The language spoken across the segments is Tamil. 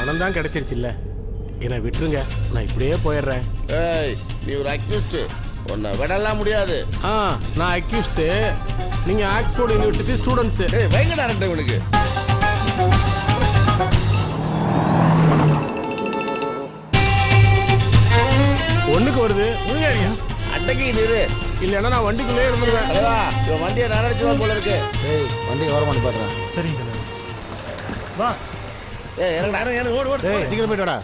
பணம் தான் கிடைச்சிருச்சுல்ல, என்னை விட்டுருங்க, நான் இப்படியே போயிடுறேன். ஏய், நீ ஒரு அக்யூஸ்ட், உன்னை விடலாம் முடியாது. நான் அக்யூஸ்டு, நீங்கள் ஆக்ஸ்போர்ட் யூனிவர்சிட்டி ஸ்டூடெண்ட்ஸு. ஏய், பயங்கர அரட்டை உனக்கு. ஒன்றுக்கு வருது முழுங்க அட்டைக்கு நிறு, இல்லைன்னா நான் வண்டிக்குள்ளே இருந்துருவேன். அதுவா இவன் வண்டியை நடச்சுவா போல இருக்கு. ஏய், வண்டிக்கு வர மாட்டேன் பாடுறேன். சரிங்க வா. ஏய், எனக்கு ஓடு ஓடு. ஏய், சீக்கிரம் போயிட்டு வாடா.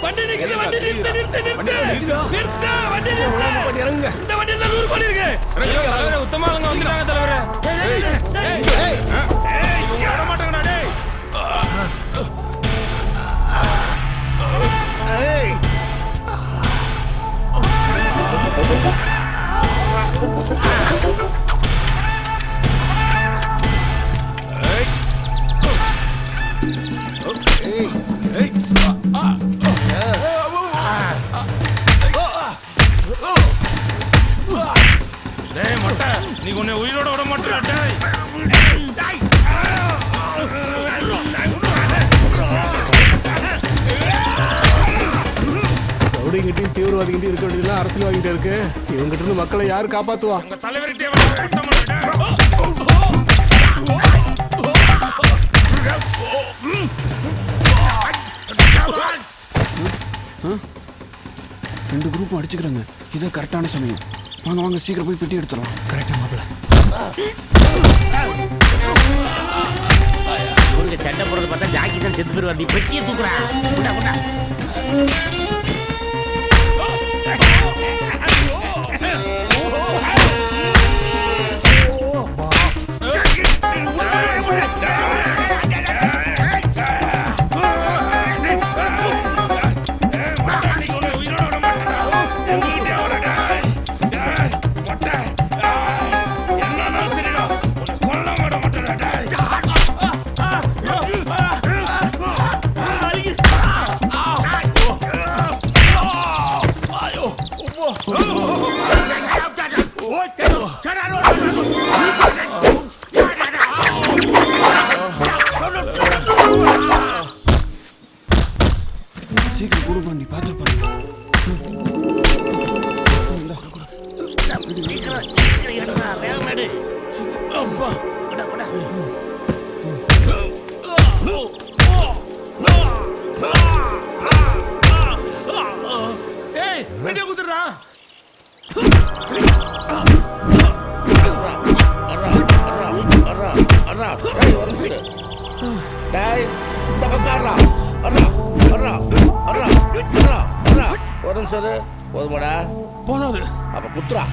வண்டி நிறுத்து, வண்டி நிறுத்து, நிறுத்து, நிறுத்து. நிறுத்து, வண்டி நிறுத்து. இறங்குங்க. இந்த வண்டியில 100 கோடி இருக்கு. தலைவரே, உத்தம ஆளுங்க வந்துட்டாங்க தலைவரே. இவங்க விட மாட்டாங்கடா டேய். டேய் மொட்டை, நீ உன்னை உயிரோட விட மாட்டேடா டேய். ரவுடிங்கிட்டையும் தீவிரவாதிகிட்டையும் இருக்க வேண்டியதுலாம் அரசியல்வாதிகிட்ட இருக்கு. இவங்ககிட்ட இருந்து மக்களை யார் காப்பாற்றுவா? உங்க தலைவர்கிட்டே விட மாட்டேடா. ரெண்டு குரூப்பும் அடிச்சுக்கிறாங்க. இதே கரெக்டான சமயம். வாங்க வாங்க, சீக்கிரம் போய் பெட்டி எடுத்துரும். கரெக்டா மாப்பிள. இவங்க சண்டை போடுறது பார்த்தா ஜாக்கிசன் செத்து போயிருவார். நீ பெட்டியை தூக்குறா. குண்டா குண்டா. சீக்கிரம் கொடுப்பா, நீ பார்த்து பாருங்க. சீக்கிரம் எடுறா, வேகம் எடு. அப்பா, குண்டா குண்டா. ஏய், வெடிய குத்துறா. போதுமாடா? போதாது. அப்ப குத்துறா.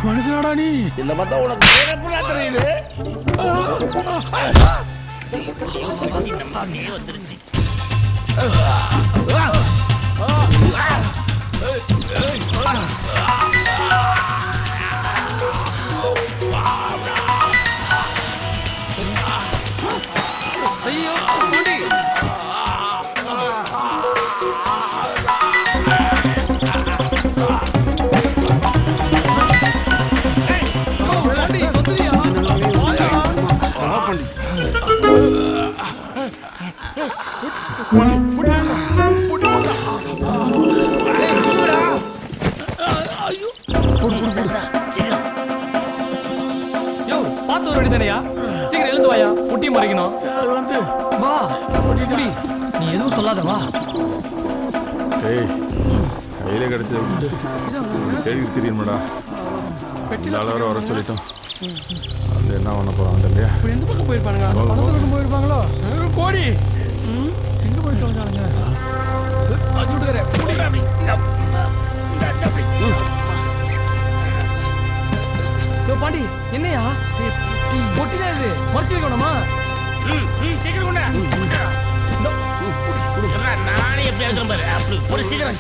மனுஷனாடா நீ. இந்த பார்த்தா உனக்கு எப்படா தெரியுது? நம்ம வந்துருச்சு. பார்த்து ஒரு தானையா, சீக்கிரம் எழுந்து வாயா, முட்டி மறைக்கணும். வா குடி, நீ எதுவும் சொல்லாத வா. ஏய், கையில கிடைச்சது தேடி தெரியுமாடா? எல்லாரும் வர சொல்லிட்டோம். அது என்ன பண்ண போறாங்க இல்லையா? எந்த பக்கம் போயிருப்பானுங்க? பக்கத்துல போயிருப்பாங்களோ? கோடி எங்க போய் தொலைஞ்சானுங்க? பாண்டி என்னையா பொட்டிதான் இது, மறைச்சு வைக்கணுமா? சீக்கிரம் கொண்டா. நானே எப்படி எடுக்கிறேன் பாரு. அப்படி ஒரு சீக்கிரம்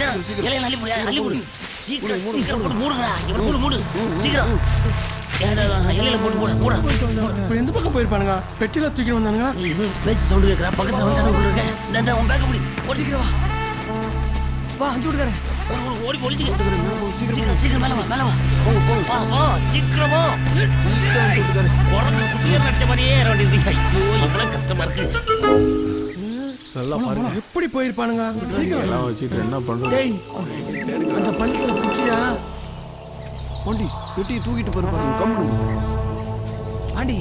இலையை அள்ளி போடு, அள்ளி போடு. சீக்கிரம் சீக்கிரம் போட்டு மூடுங்கடா. இவன் மூடு மூடு சீக்கிரம். இலையில போட்டு போட போட இப்போ எந்த பக்கம் போயிருப்பானுங்க பெட்டியில தூக்கி வந்தானுங்க இது பேச்சு சவுண்டு கேட்குறா பக்கத்தில் வந்து இருக்கேன் இந்த உன் பேக்க முடி ஓடிக்கிறவா வா அஞ்சு விட்டுக்காரு ஓடி சீக்கிரம் சீக்கிரம் மேல வா வா வா சீக்கிரமா உடம்பு குட்டியே நடிச்ச மாதிரியே ஏற வேண்டியது ஐயோ இவ்வளவு கஷ்டமா இருக்கு நல்லா பாருங்க எப்படி போயிருப்பானுங்க சீக்கிரம் எல்லாம் வச்சுட்டு என்ன பண்றது? டேய் அந்த பள்ளிக்கூட புடிச்சியா பாண்டி பெட்டியை தூக்கிட்டு போயிருப்பாங்க கம்மு. பாண்டி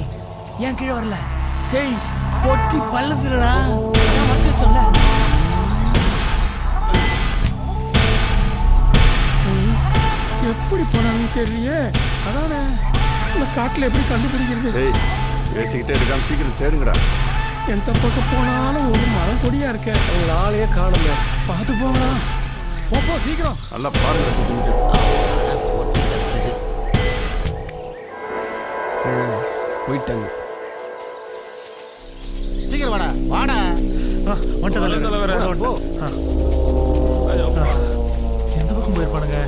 ஏன் கீழே வரல? டேய் பொட்டி பள்ளத்துலடா நான் வரச்சு சொல்ல. எப்படி போனாங்கன்னு தெரியலையே. அதானே இந்த காட்டுல எப்படி கண்டுபிடிக்கிறது? ஏய் பேசிக்கிட்டே இருக்காம சீக்கிரம் தேடுங்கடா. எந்த பக்கம் போனாலும் ஒரு மரம் கொடியா இருக்க. அவங்க ஆளையே காணுங்க. பார்த்து போங்கடா. போ சீக்கிரம். நல்லா பாருங்க சுத்திட்டு. போயிட்டாங்க. சீக்கிரம் வாடா வாடா. போ. எந்த பக்கம் போயிருப்பானுங்க?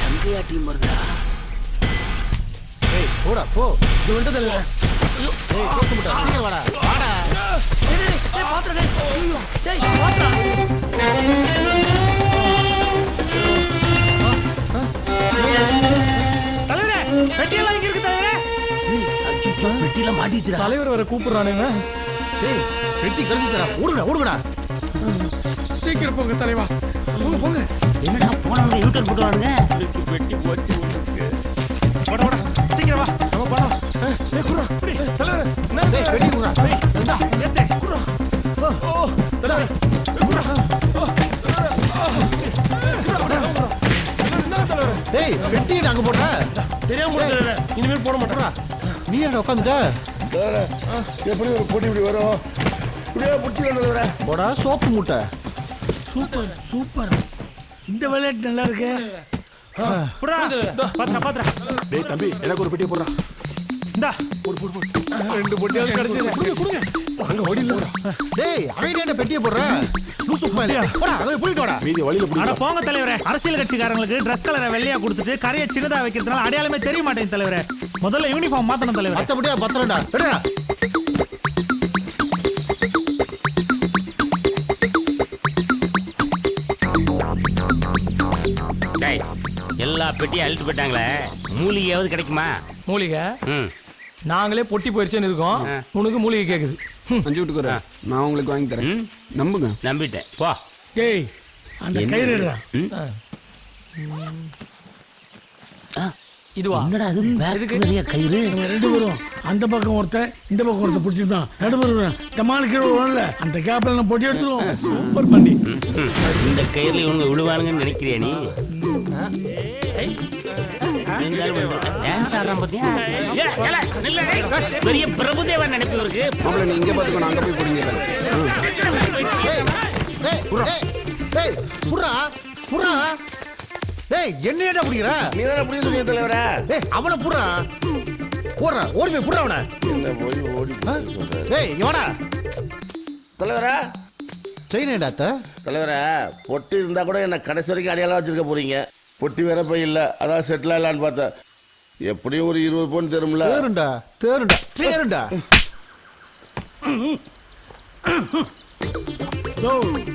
சங்கையா டீம் வருதா ஏய் போடா போ. இது வந்து தலைவரே. ஏய் கோத்து முட்டை சீக்கிரம் வாடா வாடா. டேய் பாத்துடா டேய். டேய் பாத்துடா. தலைவரே பெட்டியெல்லாம் இங்க இருக்கு தலைவரே. பெட்டியில மாட்டிச்சுடா தலைவர் வர கூப்பிடுறானுங்க. ஏய் பெட்டி கடிச்சுடா. ஓடுடா. சீக்கிரம் போங்க தலைவா. போங்க. என்னடா போனவங்க யூட்டர் போட்டு வரானுங்க சீக்கிரம் வா. நம்ம போலாம். ஏய் குறா. தலைவர் என்ன? ஏய் பெட்டி குடுடா. இந்தா ஏத்தே குறா. ஓ தலைவர் குறா. ஏய் பெட்டி அங்க போடுற. தெரியாம போடுறேன். இனிமேல் போட மாட்டேன். நீ என்ன உட்காந்துட்ட? எப்படி ஒரு போட்டி இப்படி வரும்? இப்படியே பிடிச்சி போடா சோப்பு மூட்டை. சூப்பர். இந்த விளையாட்டு நல்லா இருக்கு. பாத்துடா. டேய் தம்பி எனக்கு ஒரு பெட்டியை போடுறா. இந்தா ரெண்டு பொட்டியாவது கிடைச்சது. கொடுங்க. வாங்க ஓடிடலாம். டேய் அவன் என்ன பெட்டியை போடுற? லூசு பையலே. போடா அங்க போயிட்டு வாடா. மீதி வழியில அட பிடிக்கும். போங்க தலைவரே. அரசியல் கட்சிக்காரங்களுக்கு ட்ரெஸ் கலரை வெள்ளையா கொடுத்துட்டு கரையை சின்னதா வைக்கிறதுனால அடையாளமே தெரிய மாட்டேங்குது தலைவரே. முதல்ல யூனிஃபார்ம் மாத்தணும் தலைவரே. மத்தபடியா பத்திரம்டா. எடுடா. டேய் எல்லா பெட்டியும் அழுட்டு போயிட்டாங்களே மூலிகையாவது கிடைக்குமா? மூலிகை ம் நாங்களே பொட்டி போயிருச்சேன்னு இருக்கோம். உனக்கு மூலிகை கேக்குது. அஞ்சு விட்டுக்குற நான் உங்களுக்கு வாங்கி தரேன். ம் நம்புங்க. நம்பிட்டேன் போ டேய் அந்த கயிறுடா. இதுவா? என்னடா அது பேக்கு நிறைய கயிறு ரெண்டு பேரும் அந்த பக்கம் ஒருத்தன் இந்த பக்கம் ஒருத்தன் பிடிச்சிருந்தான். நடுவர் டமால் கீழே வரல. அந்த கேப்ல நம்ம பொட்டி எடுத்துருவோம். சூப்பர் பண்ணி. இந்த கயிறுல இவங்க விழுவானுங்கன்னு நினைக்கிறியா நீ? டான்ஸ் ஆடுறான் பாத்தியா? பெரிய பிரபுதேவன் நினைப்பு இருக்கு. மாப்பிள்ள நீ இங்கே பார்த்துக்கோ, நான் அங்கே போய் பிடிங்கிறேன். டேய் புறா புறா. டேய் என்னடா புடிங்கற? நீ தானே புரிய சொல்லிய தலைவரே. டேய் அவன புறா. போறா ஓடி போய் புறா அவன. என்ன போய் ஓடி சொல்ற டேய் இங்க வாடா. தலைவரே. செயின் என்னடா? தலைவரே பொட்டி இருந்தா கூட என்ன கடைசி வரைக்கும் அடையாளம் வச்சிருக்க போறீங்க. பொட்டி வேற போய் இல்லை, அதான் செட்டில் ஆகலான்னு பார்த்தேன். எப்படியும் ஒரு 20 பவுன் தரும்ல. தேருண்டா.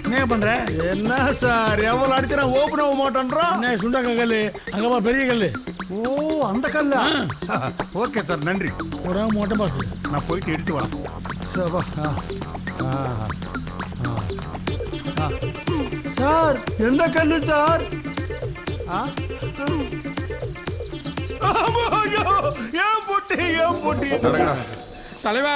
என்ன பண்ற? என்ன சார் எவ்வளவு அடிச்சா ஓபன் ஆக மாட்டேன்றோம். என்ன சுண்டக்க கல்லு அங்கப்பா பெரிய கல்லு. ஓ அந்த கல்லா? ஓகே சார் நன்றி. ஒரு மோட்டை பாஸ் நான் போயிட்டு எடுத்து வரேன். சார் எந்த கல்லு சார்? ஏன் போட்டி நடங்கடா. தலைவா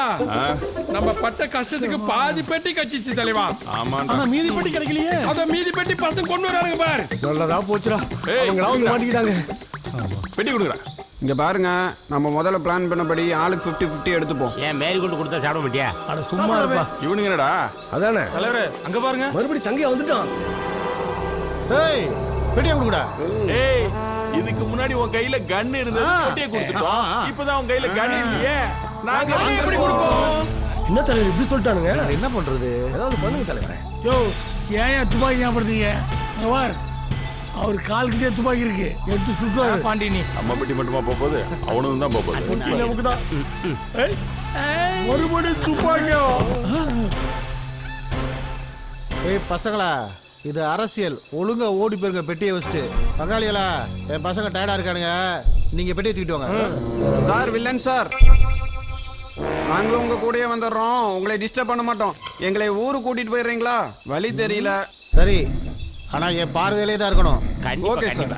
நம்ம பட்ட கஷ்டத்துக்கு பாதி பெட்டி கட்சிச்சு தலைவா. ஆமாண்டா. ஆனா மீதி பெட்டி கிடைக்கலையே. அத மீதி பெட்டி பசங்க கொண்டு வராங்க பாரு. நல்லதா போச்சுடா. அவங்களா வந்து மாட்டிக்கிட்டாங்க. பெட்டி கொடுக்குறா. இங்கே பாருங்க, நம்ம முதல்ல பிளான் பண்ணபடி ஆளுக்கு 50-50 எடுத்துப்போம். ஏன் மேரி கொண்டு கொடுத்தா சாப்பிட மாட்டியா? அட சும்மா இருப்பா. இவனுங்க என்னடா? அதானே தலைவரே அங்க பாருங்க. மறுபடியும் சங்கையா வந்துட்டான். ஏய் பெட்டியை கொடுங்கடா. ஏய் இதுக்கு முன்னாடி உன் கையில கன் இருந்தது, பெட்டியை கொடுத்துட்டோம். இப்பதான் உன் கையில கன் இல்லையே, நாங்க எப்படி கொடுப்போம்? என்ன தலைவர் இப்படி சொல்லிட்டானுங்க? என்ன பண்றது? ஏதாவது பண்ணுங்க தலைவரே. யோ ஏன் துப்பாக்கி ஞாபகப்படுத்தீங்க? அங்க பார் அவர் கால்கிட்டே துப்பாக்கி இருக்கு, எடுத்து சுற்றுவாரு. பாண்டி நீ அம்மா பெட்டி மட்டுமா போகுது, அவனும் தான் போகுது. மறுபடியும் துப்பாக்கியோ? ஏய் பசங்களா, இது அரசியல். ஒழுங்கா ஓடி போயிருங்க பெட்டியை வச்சுட்டு. பங்காளிகளா, என் பசங்க டயர்டா இருக்கானுங்க, நீங்க பெட்டியை தூக்கிட்டு வாங்க. சார் வில்லன் சார், நாங்களும் உங்க கூடயே வந்துடுறோம், உங்களை டிஸ்டர்ப் பண்ண மாட்டோம். எங்களை ஊருக்கு கூட்டிட்டு போயிடுறீங்களா? வழி தெரியல. சரி, ஆனா என் பார்வையிலே தான் இருக்கணும். Okay sir.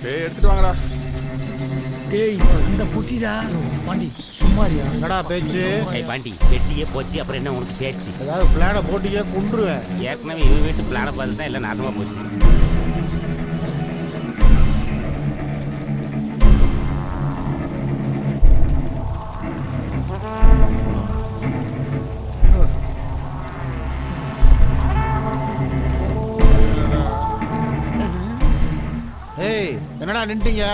டேய் எடுத்துட்டு வாங்கடா. டேய் இந்த புட்டிடா. பாண்டி சும்மாரியா? என்னடா பேச்சு? ஏய் பாண்டி, வெட்டியே போச்சு, அப்புறம் என்ன உனக்கு பேச்சு? ஏதாவது பிளான போட்டியே கொண்டுருவேன். ஏற்கனவே இவன் வீட்டு பிளான பார்த்து தான் எல்லாம் நாசமா போச்சு. ஏய் என்னடா நின்ட்டீங்க?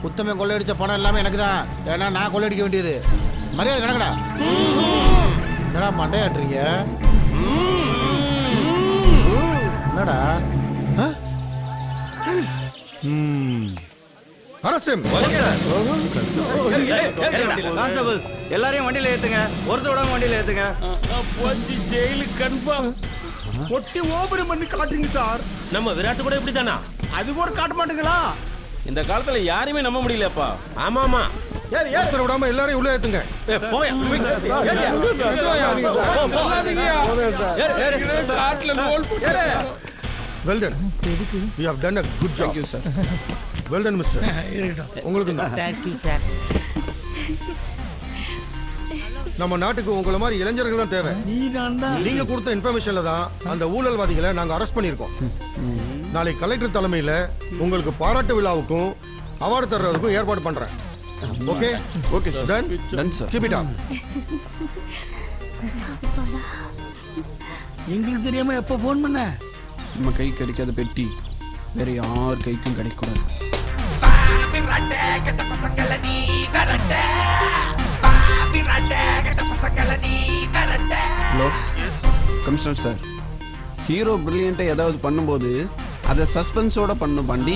உத்தமன் கொள்ளையடிச்ச பணம் எல்லாமே எனக்கு தான். ஏன்னா நான் கொள்ளையடிக்க வேண்டியது. மரியாதை நடக்கடா. என்னடா மண்டையாட்டுறீங்க? என்னடா? எல்லாரையும் வண்டியில ஏத்துங்க, ஒருத்தோட வண்டியில ஏத்துங்க. போச்சு ஜெயிலுக்கு கன்ஃபார்ம். பொட்டி ஓபன் பண்ணி காட்டுங்க சார். நம்ம விராட்டு கூட இப்படி தானா? அது கூட காட்ட மாட்டீங்களா? இந்த காலத்துல யாரையுமே நம்ப முடியலப்பா. ஆமா ஆமா, ஒருத்தர் விடாம எல்லாரையும் உள்ள ஏத்துங்க. Well done. You have done a good job. Thank you, sir. Well done, mister. உங்களுக்கு தான். Thank you sir. நம்ம நாட்டுக்கு உங்கள மாதிரி இளைஞர்கள் தான் தேவை. நீங்க கொடுத்த இன்ஃபர்மேஷன்ல தான் அந்த ஊழல்வாதிகளை நாங்க அரெஸ்ட் பண்ணிருக்கோம். நாளை கலெக்டர் தலைமையில உங்களுக்கு பாராட்டு விழாவுக்கும் அவார்டு தர்றதுக்கும் ஏற்பாடு பண்றேன். Okay? Okay sir. Ton sir. Keep it up. எங்களுக்கு தெரியாம எப்ப போன் பண்ண? நம்ம கை கிடைக்காத பெட்டி வேற யார் கைக்கும் கிடைக்கூடாது. ஹலோ கமிஷனர் சார், ஹீரோ பிரில்லியண்டா ஏதாவது பண்ணும்போது அதை சஸ்பென்ஸோட பண்ணும் பாண்டி.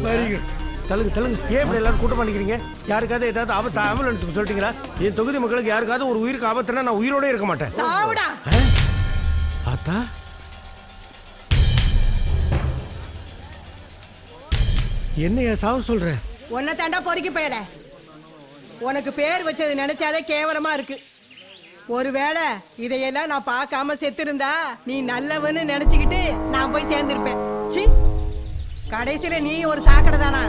Very good. தள்ளுங்க. ஏன் இப்படி எல்லாரும் கூட்டம் பண்ணிக்கிறீங்க? யாருக்காவது ஏதாவது ஆபத்து ஆம்புலன்ஸுக்கு சொல்லிட்டீங்களா? என் தொகுதி மக்களுக்கு யாருக்காவது ஒரு உயிருக்கு ஆபத்துனா நான் உயிரோட இருக்க மாட்டேன். ஆத்தா என்னையா சாவு சொல்ற? உன்னை தாண்டா பொறுக்கி போயல. உனக்கு பேர் வச்சது நினைச்சாதே கேவலமா இருக்கு. ஒருவேளை இதையெல்லாம் நான் பார்க்காம செத்திருந்தா நீ நல்லவன்னு நினைச்சுக்கிட்டு நான் போய் சேர்ந்திருப்பேன். சி, கடைசியில நீ ஒரு சாக்கடை தானா?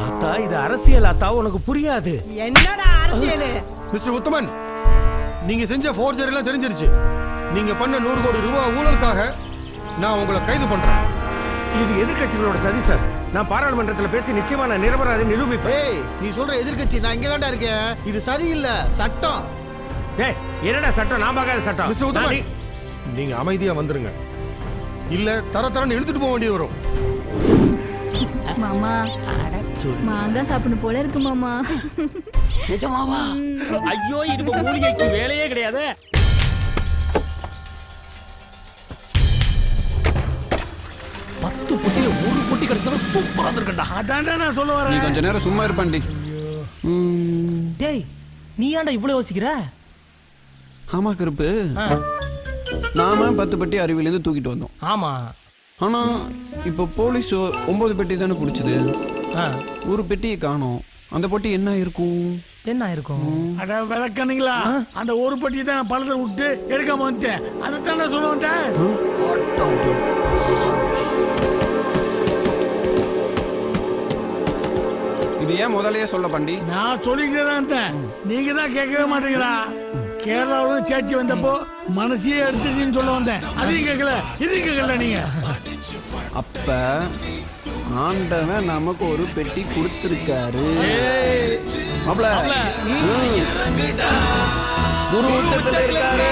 ஆத்தா இது அரசியல் ஆத்தா, உனக்கு புரியாது. என்னடா அரசியல்? மிஸ்டர் உத்தமன், நீங்க செஞ்ச ஃபோர்ஜரி எல்லாம் தெரிஞ்சிருச்சு. நீங்க பண்ண 100 கோடி ரூபாய் ஊழலுக்காக நான் உங்களை கைது பண்றேன். இது எதிர்கட்சிகளோட சதி சார். நான் பாராளுமன்றத்தில் பேசி நிச்சயமா நான் நிரபராதி நிரூபிப்பேன். ஏய், நீ சொல்ற எதிர்கட்சி நான் இங்க தான்டா இருக்கேன். இது சதி இல்ல, சட்டம். டேய் என்னடா சட்டம்? நான் பார்க்காத சட்டம். மிஸ்டர் உத்தமன், நீங்க அமைதியா வந்துருங்க, இல்ல தரன்னு இழுத்துட்டு போக வேண்டியது வரும். மாமா மாங்காய் சாப்பிடணும் போல இருக்கு மாமா. நிஜமாவா? ஐயோ இதுக்கு மூலிகைக்கு வேலையே கிடையாது. பத்து பொட்டியில ஒரு பொட்டி கிடைச்சாலும் சூப்பரா இருக்கண்டா. அதான்டா நான் சொல்ல நீ வரேன். கொஞ்ச நேரம் சும்மா இருப்பாண்டி. டேய் நீ ஏன்டா இவ்வளவு யோசிக்கிற? ஆமா கருப்பு, நாம 10 பெட்டி அருவிலேருந்து தூக்கிட்டு வந்தோம். ஆமா, ஆனா இப்ப போலீஸ் 9 பெட்டி தானே பிடிச்சது. ஒரு பெட்டியை காணோம். அந்த பொட்டி என்ன இருக்கும்? என்ன இருக்கும்? அட விளக்கணுங்களா, அந்த ஒரு பட்டி தான் நான் பழத்தை விட்டு எடுக்காம வந்துட்டேன். அதைத்தான் நான் சொல்ல வந்தேன். இது ஏன் முதலையே சொல்ல பாண்டி? நான் சொல்லிக்கிட்டே தான் இருந்தேன், நீங்க தான் கேட்கவே மாட்டீங்களா? கேரளாவில் சேர்ச்சி வந்தப்போ மனசையே எடுத்துச்சுன்னு சொல்ல வந்தேன். அதையும் கேட்கல, இதையும் கேட்கல நீங்க. அப்ப ஆண்டவன் நமக்கு ஒரு பெட்டி கொடுத்திருக்காரு. குரு உச்சத்துல இருக்காரு.